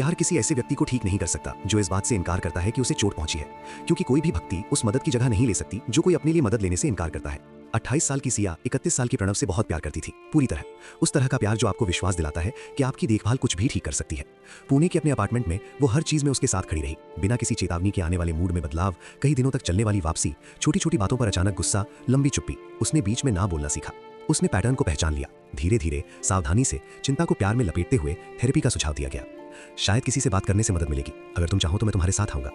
प्यार किसी ऐसे व्यक्ति को ठीक नहीं कर सकता जो इस बात से इनकार करता है कि उसे चोट पहुंची है, क्योंकि कोई भी भक्ति उस मदद की जगह नहीं ले सकती जो कोई अपने लिए मदद लेने से इनकार करता है। 28 साल की सिया 31 साल की प्रणव से बहुत प्यार करती थी, पूरी तरह। उस तरह का प्यार जो आपको विश्वास दिलाता है कि आपकी देखभाल कुछ भी ठीक कर सकती है। पुणे के अपने अपार्टमेंट में वो हर चीज में उसके साथ खड़ी रही, बिना किसी चेतावनी के आने वाले मूड में बदलाव, कई दिनों तक चलने वाली वापसी, छोटी छोटी बातों पर अचानक गुस्सा, लंबी चुप्पी। उसने बीच में ना बोलना सीखा। उसने पैटर्न को पहचान लिया। धीरे धीरे सावधानी से चिंता को प्यार में लपेटते हुए थेरेपी का सुझाव दिया गया। शायद किसी से बात करने से मदद मिलेगी। अगर तुम चाहो तो मैं तुम्हारे साथ आऊंगा।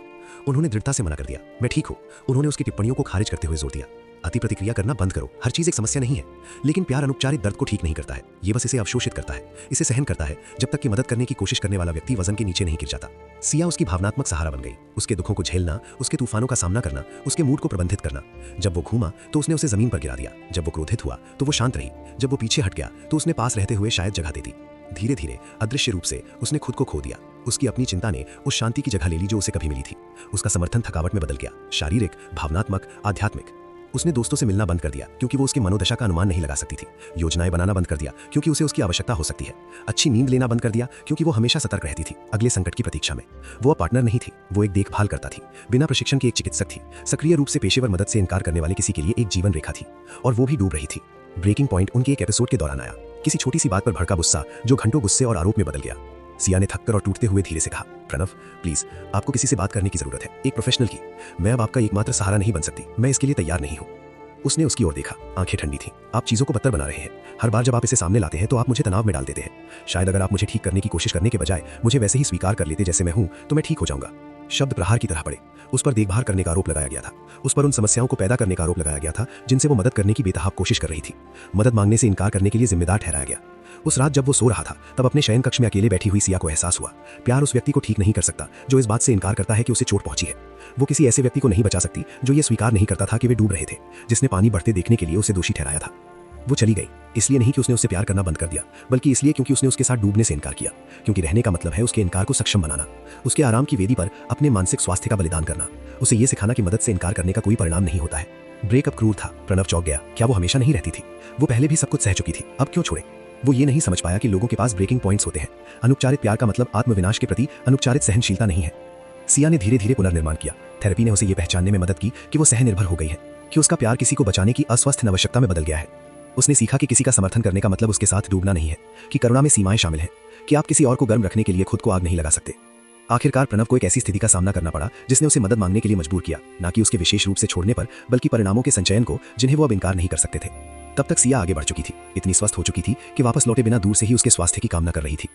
उन्होंने दृढ़ता से मना कर दिया। मैं ठीक हूं। उन्होंने उसकी टिप्पणियों को खारिज करते हुए जोर दिया। अति प्रतिक्रिया करना बंद करो। हर चीज एक समस्या नहीं है, लेकिन प्यार अनुपचारित दर्द को ठीक नहीं करता है। ये बस इसे अवशोषित करता है, इसे सहन करता है, जब तक कि मदद करने की कोशिश करने वाला व्यक्ति वजन के नीचे नहीं गिर जाता। सिया उसकी भावनात्मक सहारा बन गई। उसके दुखों को झेलना, उसके तूफानों का सामना करना, उसके मूड को प्रबंधित करना। जब वो घूमा तो उसने उसे जमीन पर गिरा दिया। जब वो क्रोधित हुआ तो वो शांत रही। जब वो पीछे हट गया तो उसने पास रहते हुए शायद जगह दे दी। धीरे धीरे अदृश्य रूप से उसने खुद को खो दिया। उसकी अपनी चिंता ने उस शांति की जगह ले ली जो उसे कभी मिली थी। उसका समर्थन थकावट में बदल गया, शारीरिक, भावनात्मक, आध्यात्मिक। उसने दोस्तों से मिलना बंद कर दिया क्योंकि वो उसकी मनोदशा का अनुमान नहीं लगा सकती थी। योजनाएं बनाना बंद कर दिया क्योंकि उसे उसकी आवश्यकता हो सकती है। अच्छी नींद लेना बंद कर दिया क्योंकि वो हमेशा सतर्क रहती थी, अगले संकट की प्रतीक्षा में। वो अब पार्टनर नहीं थी, वो एक देखभाल करता थी, बिना प्रशिक्षण की एक चिकित्सक थी, सक्रिय रूप से पेशेवर मदद से इनकार करने वाले किसी के लिए एक जीवन रेखा थी। और वो भी डूब रही थी। ब्रेकिंग पॉइंट उनके एक एपिसोड के दौरान आया। किसी छोटी सी बात पर भड़का गुस्सा जो घंटों गुस्से और आरोप में बदल गया। सिया ने थककर और टूटते हुए धीरे से कहा, प्रणव प्लीज, आपको किसी से बात करने की जरूरत है, एक प्रोफेशनल की। मैं अब आपका एकमात्र सहारा नहीं बन सकती, मैं इसके लिए तैयार नहीं हूँ। उसने उसकी ओर देखा, आंखें ठंडी थीं। आप चीजों को बदतर बना रहे हैं। हर बार जब आप इसे सामने लाते हैं तो आप मुझे तनाव में डाल देते हैं। शायद अगर आप मुझे ठीक करने की कोशिश करने के बजाय मुझे वैसे ही स्वीकार कर लेते जैसे मैं हूं, तो मैं ठीक हो जाऊंगा। शब्द प्रहार की तरह पड़े। उस पर देखभाल करने का आरोप लगाया गया था। उस पर उन समस्याओं को पैदा करने का आरोप लगाया गया था जिनसे वो मदद करने की बेतहाब कोशिश कर रही थी। मदद मांगने से इनकार करने के लिए जिम्मेदार ठहराया गया। उस रात जब वो सो रहा था तब अपने शयन कक्ष में अकेले बैठी हुई सिया को एहसास हुआ, प्यार उस व्यक्ति को ठीक नहीं कर सकता जो इस बात से इनकार करता है कि उसे चोट पहुंची है। वो किसी ऐसे व्यक्ति को नहीं बचा सकती जो ये स्वीकार नहीं करता था कि वे डूब रहे थे, जिसने पानी बढ़ते देखने के लिए उसे दोषी ठहराया था। वो चली गई, इसलिए नहीं कि उसने उससे प्यार करना बंद कर दिया, बल्कि इसलिए क्योंकि उसने उसके साथ डूबने से इनकार किया। क्योंकि रहने का मतलब है उसके इनकार को सक्षम बनाना, उसके आराम की वेदी पर अपने मानसिक स्वास्थ्य का बलिदान करना, उसे ये सिखाना कि मदद से इनकार करने का कोई परिणाम नहीं होता है। ब्रेकअप क्रूर था। प्रणव चौंक गया। क्या वो हमेशा नहीं रहती थी? वो पहले भी सब कुछ सह चुकी थी, अब क्यों छोड़े? वो ये नहीं समझ पाया कि लोगों के पास ब्रेकिंग पॉइंट्स होते हैं। अनुपचारित प्यार का मतलब आत्मविनाश के प्रति अनुपचारित सहनशीलता नहीं है। सिया ने धीरे धीरे पुनर्निर्माण किया। थेरेपी ने उसे ये पहचानने में मदद की कि वो सहनिर्भर हो गई है, कि उसका प्यार किसी को बचाने की अस्वस्थ आवश्यकता में बदल गया है। उसने सीखा कि किसी का समर्थन करने का मतलब उसके साथ डूबना नहीं है, कि करुणा में सीमाएं शामिल हैं, कि आप किसी और को गर्म रखने के लिए खुद को आग नहीं लगा सकते। आखिरकार प्रणव को एक ऐसी स्थिति का सामना करना पड़ा जिसने उसे मदद मांगने के लिए मजबूर किया, ना कि उसके विशेष रूप से छोड़ने पर, बल्कि परिणामों के संचयन को जिन्हें वो अब इनकार नहीं कर सकते थे। तब तक सिया आगे बढ़ चुकी थी, इतनी स्वस्थ हो चुकी थी कि वापस लौटे बिना दूर से ही उसके स्वास्थ्य की कामना कर रही थी।